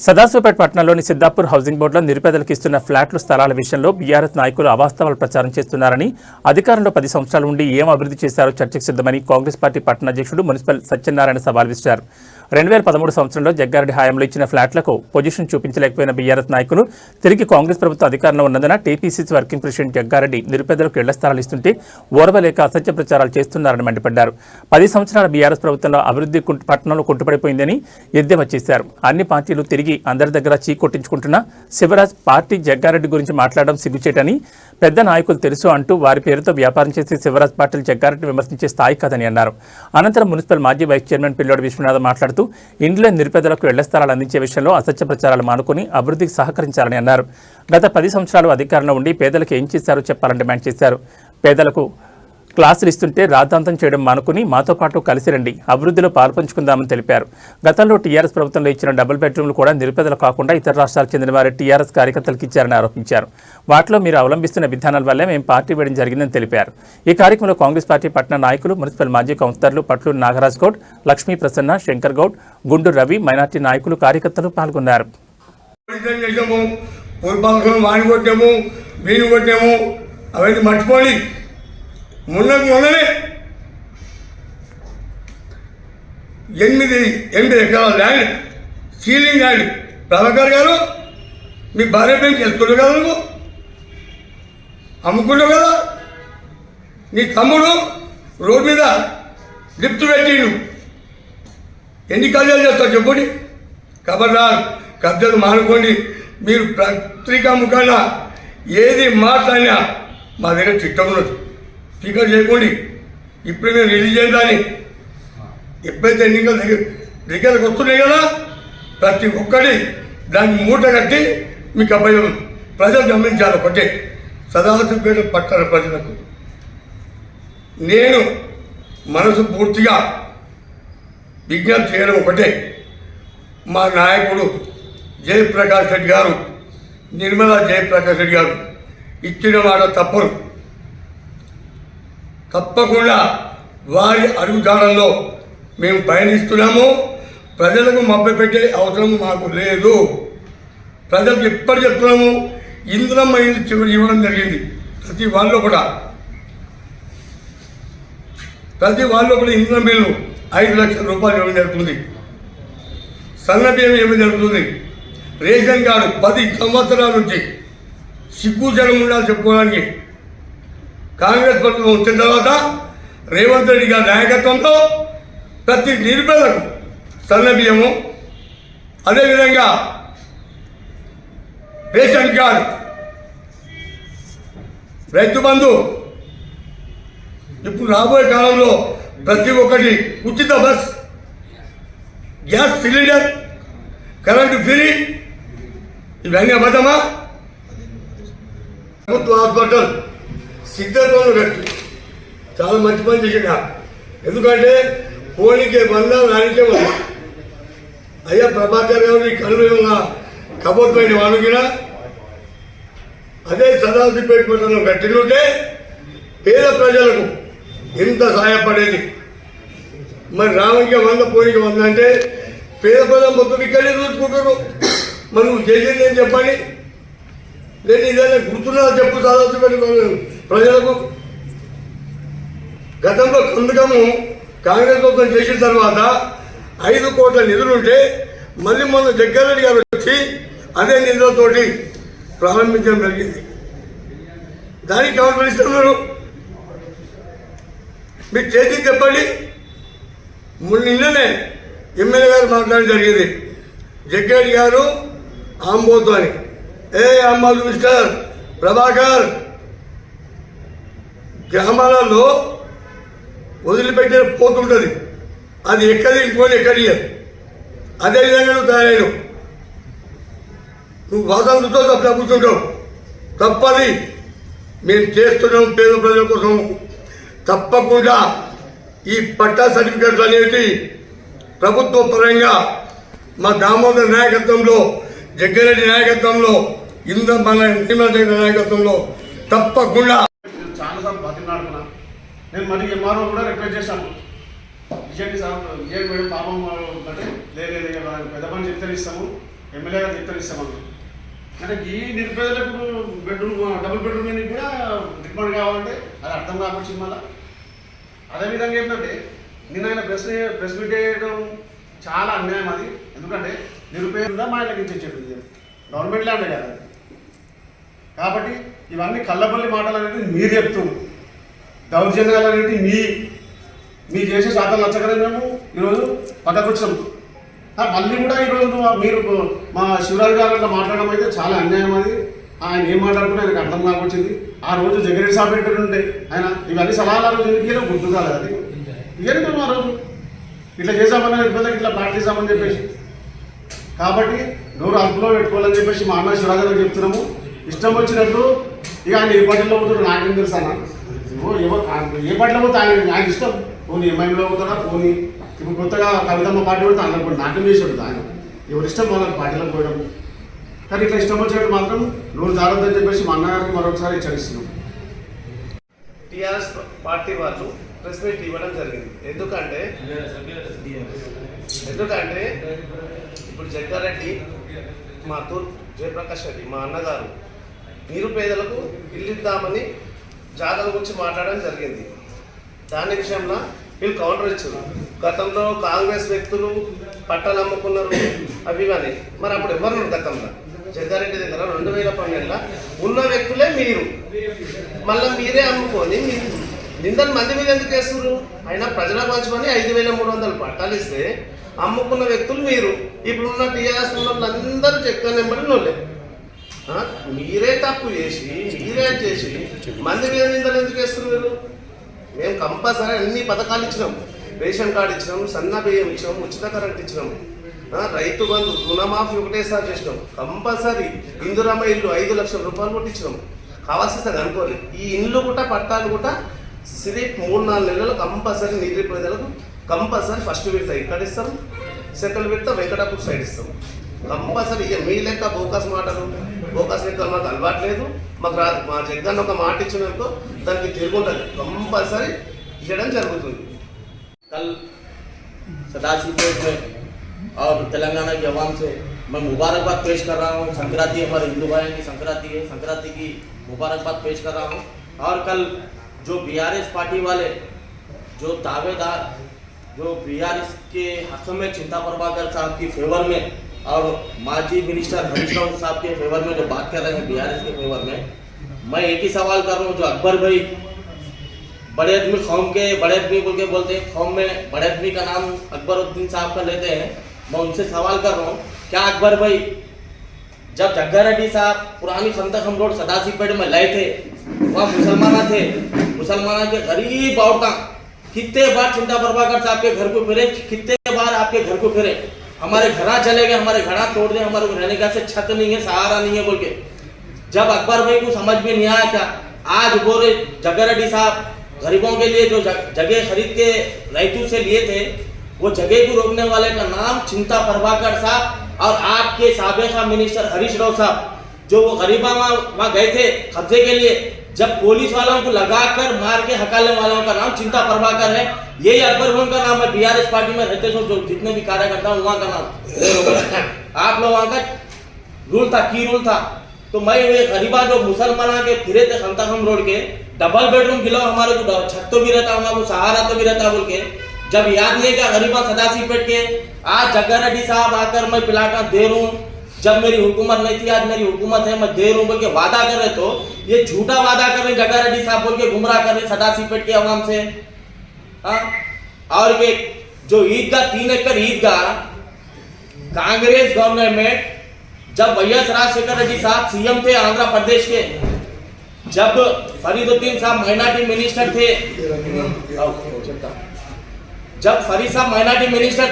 సదాశివపేట పట్టణంలోని సిద్దాపూర్ హౌసింగ్ బోర్డులో నిరుపేదలకు ఇస్తున్న ఫ్లాట్లు స్థలాల విషయంలో బీఆర్ఎస్ నాయకులు అవాస్తవాలు ప్రచారం చేస్తున్నారని, అధికారంలో 10 సంవత్సరాలు ఉండి ఏం అభివృద్ధి చేశారో చర్చకు సిద్ధమని కాంగ్రెస్ పార్టీ పట్టణ అధ్యక్షుడు మున్సిపల్ సత్యనారాయణ సవాల్ విసిరారు. 2013 సంవత్సరంలో జగ్గారెడ్డి హయాంలో ఇచ్చిన ఫ్లాట్లకు పొజిషన్ చూపించలేకపోయిన బీఆర్ఎస్ నాయకులు తిరిగి కాంగ్రెస్ ప్రభుత్వం అధికారంలో ఉన్నందున టీపీసీసీ వర్కింగ్ ప్రెసిడెంట్ జగ్గారెడ్డి నిరుపేదలకు ఇళ్ల స్థలాలు ఇస్తుంటే ఓర్వలేక అసత్య ప్రచారాలు చేస్తున్నారని మండిపడ్డారు. 10 సంవత్సరాల బీఆర్ఎస్ ప్రభుత్వంలో అభివృద్ధి పట్టణంలో కుంటుపడిపోయిందని ఎద్దేవా చేశారు. అన్ని పార్టీలు తిరిగి అందరి దగ్గర చీకొట్టించుకుంటున్న శివరాజ్ పార్టీ జగ్గారెడ్డి గురించి మాట్లాడడం సిగ్గుచేటని, పెద్ద నాయకులు తెలుసు అంటూ వారి పేరుతో వ్యాపారం చేసి శివరాజ్ పార్టీలు జగ్గారెడ్డి విమర్శించే స్థాయి కాదని అన్నారు. అనంతరం మున్సిపల్ మాజీ వైస్ చైర్మన్ పిల్లోడి విశ్వనాథ్ మాట్లాడుతూ ఇండ్ల నిరుపేదలకు ఇళ్ల స్థలాలు అందించే విషయంలో అసత్య ప్రచారాలు మానుకుని అభివృద్ధికి సహకరించాలని అన్నారు. గత 10 సంవత్సరాలు అధికారంలో ఉండి పేదలకు ఏం చేశారో చెప్పాలని డిమాండ్ చేశారు. పేదలకు క్లాసులు ఇస్తుంటే రాద్ధాంతం చేయడం మానుకుని మాతో పాటు కలిసి రండి, అభివృద్ధిలో పాల్పంచుకుందామని తెలిపారు. గతంలో టీఆర్ఎస్ ప్రభుత్వంలో ఇచ్చిన డబుల్ బెడ్రూమ్లు కూడా నిరుపేదలు కాకుండా ఇతర రాష్ట్రాలకు చెందిన వారి టీఆర్ఎస్ కార్యకర్తలకు ఇచ్చారని ఆరోపించారు. వాటిలో మీరు అవలంబిస్తున్న విధానాల వల్లే మేము పార్టీ వేయడం జరిగిందని తెలిపారు. ఈ కార్యక్రమంలో కాంగ్రెస్ పార్టీ పట్టణ నాయకులు, మున్సిపల్ మాజీ కౌన్సిలర్లు పట్లూరు నాగరాజ్ గౌడ్, లక్ష్మీ ప్రసన్న, శంకర్ గౌడ్, గుండు రవి, మైనార్టీ నాయకులు, కార్యకర్తలు పాల్గొన్నారు. మొన్ననే 8 ఎకరాల ల్యాండ్, సీలింగ్ ల్యాండ్ ప్రభాకర్ గారు మీ భార్య పేరు చేసుకుంటావు కదా, నువ్వు అమ్ముకుంటావు కదా. నీ తమ్ముడు రోడ్ మీద లిఫ్ట్ పెట్టిండు, ఎన్ని కబ్జాలు చేస్తావు చెప్పండి. ఖబర్దార్, కబ్జాలు మానుకోండి. మీరు పత్రికా ముఖాన ఏది మాట్లాడినా మా దగ్గర చిట్టం ఉన్నది, స్పీకర్ చేయకండి. ఇప్పుడు మేము రిలీజ్ చేయాలని ఎప్పుడైతే ఎన్నికలు దగ్గరకు వస్తున్నాయి కదా, ప్రతి ఒక్కటి దాన్ని మూట కట్టి మీకు అభయం ప్రజలు గమనించాలి. ఒకటే సదాశివపేట పట్టణ ప్రజలకు నేను మనసు పూర్తిగా విజ్ఞప్తి చేయడం ఒకటే, మా నాయకుడు జయప్రకాష్ రెడ్డి గారు, నిర్మలా జయప్రకాష్ రెడ్డి గారు ఇచ్చిన మాట తప్పరు. తప్పకుండా వారి అడుగుజాడల్లో మేము పయనిస్తున్నాము. ప్రజలకు మభ్యపెట్టే అవసరం మాకు లేదు. ప్రజలకు ఎప్పటి చెప్తున్నాము, ఇంద్రమ్మ ఇల్లు చివరి ఇవ్వడం జరిగింది. ప్రతి వాళ్ళు కూడా ఇంద్రం బిల్లు 5 లక్షల రూపాయలు ఇవ్వడం జరుగుతుంది. సన్న బియ్యం ఇవ్వడం జరుగుతుంది. రేషన్ కార్డు 10 సంవత్సరాల నుంచి సిగ్గుచరం ఉండాలి చెప్పుకోవడానికి. కాంగ్రెస్ ప్రభుత్వం వచ్చిన తర్వాత రేవంత్ రెడ్డి గారి నాయకత్వంలో ప్రతి నిరుపేదకు సన్న బియ్యము, అదేవిధంగా రేషన్ కార్డు, రైతు బంధు, ఇప్పుడు రాబోయే కాలంలో ప్రతి ఒక్కటి ఉచిత bus, gas cylinder, current free. ఇవన్నీ అబద్ధమా? ప్రభుత్వ హాస్పిటల్ సిద్ధంలో కట్టి చాలా మంచి పని చేసిన. ఎందుకంటే పోనీకే బందా, రానికే బందా. అయ్యా ప్రభాకర్ గారు నీ కళ్ళు ఏమన్నా కబోత్మైన వాడుకినా అదే సదాశివపేట పట్టణంలో కట్టినుంటే పేద ప్రజలకు ఎంత సహాయపడేది. మరి రావణికి 100, పోనీకి 100 అంటే పేద ప్రజలు మొత్తం ఇక్కడే చూసుకుంటారు. మరి నువ్వు చేసేది ఏం చెప్పండి? నేను ఇదైనా గుర్తున్నదా చెప్పు సదాశివపేట ప్రజలకు. గతంలో కందుకము కాంగ్రెస్ ప్రభుత్వం చేసిన తర్వాత 5 కోట్ల నిధులుంటే మళ్ళీ మొన్న జగ్గారెడ్డి గారు వచ్చి అదే నిధులతోటి ప్రారంభించడం జరిగింది. దానికి ఎవరు ఇస్తున్నారు? మీకు చేతికి చెప్పండి. నిన్ననే ఎమ్మెల్యే గారు మాట్లాడడం జరిగింది. జగ్గారెడ్డి గారు ఆంబోతో అని, అమ్మాలు మిస్టర్ ప్రభాకర్, గ్రామాలలో వదిలిపెట్టే పోతుంటుంది, అది ఎక్కడి ఇంకోటి ఎక్కడియదు. అదేవిధంగా నువ్వు తయారైన నువ్వు వాసనతో తప్ప కూర్చుంటావు. తప్పది మేము చేస్తున్నాం పేద ప్రజల కోసం. తప్పకుండా ఈ పట్టా సర్టిఫికెట్లు అనేవి ప్రభుత్వ పరంగా మా దామోదర్ నాయకత్వంలో, జగ్గారెడ్డి నాయకత్వంలో, మన నాయకత్వంలో తప్పకుండా. చాలాసార్లు బతిలాడుకున్నా నేను. మరి ఎంఆర్ఓ కూడా రిక్వెస్ట్ చేశాను, విజయ్ సార్, విజయ్ మేడం పాపం అంటే లేదు పెద్ద పని చెప్తే ఇస్తాము, ఎమ్మెల్యేగా తీర్పిస్తామని. అంటే ఈ నిరుపేదలకు బెడ్రూమ్ డబుల్ బెడ్రూమ్ మీద కూడా డిమాండ్ కావాలంటే అది అర్థం కావచ్చు. మళ్ళీ అదేవిధంగా ఏంటంటే నేను ఆయన ప్రెస్ మీట్ చేయడం చాలా అన్యాయం అది. ఎందుకంటే నిరుపేదగా మా ఇళ్ళకి ఇచ్చేసాడు, గవర్నమెంట్ ల్యాండ్ కదా. కాబట్టి ఇవన్నీ కళ్ళబల్లి మాటలు అనేది మీరు చెప్తున్నారు, దౌర్జన్యాలు అనేవి మీ చేసే శాతం నచ్చకనే మేము ఈరోజు పక్కకు వచ్చాం. మళ్ళీ కూడా ఈరోజు మీరు మా శివరాజు గారు అట్లా మాట్లాడడం అయితే చాలా అన్యాయం అది. ఆయన ఏం మాట్లాడుకున్నా ఆయనకు అర్థం కాకొచ్చింది. ఆ రోజు జగన్ సాబ్ ఉంటే ఆయన ఇవన్నీ సలహాలు ఆ రోజు ఎందుకు గుర్తు కాలేదు. అది ఇవన్నీ మేము ఆ రోజు ఇట్లా చేసామని ఇబ్బందికి ఇట్లా పాటిస్తామని చెప్పేసి, కాబట్టి నోరు అదుపులో పెట్టుకోవాలని చెప్పేసి మా అన్న శివరాజు గారికి చెప్తున్నాము. ఇష్టం వచ్చినట్టు ఇక ఆయన ఏ పార్టీలో పోతాడు నాకేం తెలుసు అన్న, ఏ పార్టీలో పోతే ఆయన ఇష్టం. పోనీ ఎంఐఎంలో పోతాడా, పోనీ ఇప్పుడు కొత్తగా కవితమ్మ పార్టీ పెడితే అందరు కూడా నాట్యం చేసాడు. ఆయన ఎవరి ఇష్టం వాళ్ళకి పార్టీలకు పోయడం. కానీ ఇట్లా ఇష్టం వచ్చినట్టు మాత్రం నోరు జాగ్రత్తని చెప్పేసి మా అన్నగారికి మరొకసారి హెచ్చరిస్తున్నాం. టీఆర్ఎస్ పార్టీ వాళ్ళు ప్రెస్ మీట్ ఇవ్వడం జరిగింది. ఎందుకంటే ఇప్పుడు జగ్గారెడ్డి, మా తూర్పు జయప్రకాష్ రెడ్డి మా అన్నగారు నిరుపేదలకు ఇల్లు ఇద్దామని జాగాల గురించి మాట్లాడడం జరిగింది. దాని విషయంలో వీళ్ళు కౌంటర్ ఇచ్చారు. గతంలో కాంగ్రెస్ వ్యక్తులు పట్టాలు అమ్ముకున్నారు అవి ఇవన్నీ. మరి అప్పుడు ఎవరు గతంలో జగ్గారెడ్డి దగ్గర 2012లో ఉన్న వ్యక్తులే మీరు, మళ్ళీ మీరే అమ్ముకొని నిందలు మంది మీద ఎందుకు వేస్తున్నారు? అయినా ప్రజల పంచమని 5,300 పట్టాలు ఇస్తే అమ్ముకున్న వ్యక్తులు మీరు. ఇప్పుడున్న టీఆర్ఎస్ వాళ్ళందరూ చెక్క నెంబర్ నోళ్ళే. మీరే తప్పు చేసి మీరే చేసి మంది మీద నిందలు ఎందుకు వేస్తున్నారు మీరు? మేము కంపల్సరీ అన్ని పథకాలు ఇచ్చినాం, రేషన్ కార్డు ఇచ్చినాం, సన్న బియ్యం ఇచ్చినాం, ఉచిత కరెంట్ ఇచ్చినాం, రైతు బంధు రుణమాఫీ ఒకటేసారి చేసినాం, కంపల్సరీ ఇందిరమ్మ ఇల్లు 5 లక్షల రూపాయలు కొట్టించినాం. కావాల్సింది అనుకోవాలి. ఈ ఇల్లు కూడా పట్టాలు కూడా సిరి 3-4 నెలలు కంపల్సరీ నిరుపేదలకు కంపల్సరీ ఫస్ట్ విడత ఇక్కడ ఇస్తాం, సెకండ్ విడత వెంకటాపూర్ సైడ్ ఇస్తాం కంపల్సరీ. ఇక మీ లెక్క బోకస్ మాటలు బోకస్ లెక్క మాకు అలవాటు లేదు, మాకు రాదు. మా జగన్ ఒక మాట ఇచ్చినందుకు దానికి తిరుగుంటుంది, కంపల్సరీ ఇవ్వడం జరుగుతుంది. कल सदाशिवपेट में और तेलंगाना की आवाम से मैं मुबारकबाद पेश कर रहा हूँ। संक्रांति हमारे हिंदू भाइयों की संक्रांति है, संक्रांति की मुबारकबाद पेश कर रहा हूँ। और कल जो बीआरएस पार्टी वाले जो दावेदार जो बीआरएस के हक में चिंता प्रभाकर साहब की फेवर में और माजी मिनिस्टर हरीश राव साहब के फेवर में जो बात कर रहे हैं बीआरएस के फेवर में, मैं एक ही सवाल कर रहा हूँ। जो अकबर भाई बड़े आदमी कौम के बड़े आदमी बोल के बोलते हैं, कौम में बड़े आदमी का नाम अकबरुद्दीन साहब का लेते हैं, मैं उनसे सवाल कर रहा हूँ, क्या अकबर भाई जब जग्गारेड्डी साहब पुरानी संतकम रोड सदाशिवपेट में लाए थे, वहाँ मुसलमान के गरीब औरतें कितने बार चिंता प्रभाकर साहब के घर को फिरे, कितने बार आपके घर को फिरे, हमारे घरा चले गए, हमारे घरा तोड़ दे, हमारे रहने का से छत नहीं है, सहारा नहीं है बोल के। जब अकबर भाई को समझ में नहीं आया क्या, आज बोले जग्गारेड्डी साहब गरीबों के लिए जो जगह खरीद के रैतू से लिए थे, वो जगह को रोकने वाले का नाम चिंता प्रभाकर साहब और आपके साबिका मिनिस्टर हरीश राव साहब, जो वो गरीबा वहाँ गए थे कब्जे के लिए, जब पुलिस वालों को लगाकर मार के हकालने वालों का नाम चिंता प्रभाकर है। यही अकबर भाई का नाम है। बीआरएस पार्टी में रहते जो जितने भी कार्यकर्ता हूँ वहाँ का नाम आप लोग वहाँ का रूल था, की रूल था। तो मैं ये गरीबा जो मुसलमान के फिरे थे संतकम रोड के, डबल बेडरूम खिलाओ, हमारे को छत तो भी रहता, हमारे को सहारा तो भी रहता बोल के, जब याद नहीं क्या गरीबा सदाशिवपेट के, आज जग्गारेड्डी साहब आकर मैं प्लाटा दे रहा हूँ, जब मेरी हुकूमत नहीं थी आज मेरी हुकूमत है, मैं दे रहा हूँ बोल के वादा कर रहे, तो ये झूठा वादा कर रहे जग्गारेड्डी साहब बोल के गुमराह कर रहे सदाशिवपेट के आवाम से। और ये जो ईदगाह 3 एकड़ ईदगाह कांग्रेस गवर्नमेंट जब YS राजशेखर रेड्डी साहब सीएम थे आंध्र प्रदेश के, जब फरीदुद्दीन साहब माइनॉरिटी मिनिस्टर थे, जब फरीद साहब माइनॉरिटी मिनिस्टर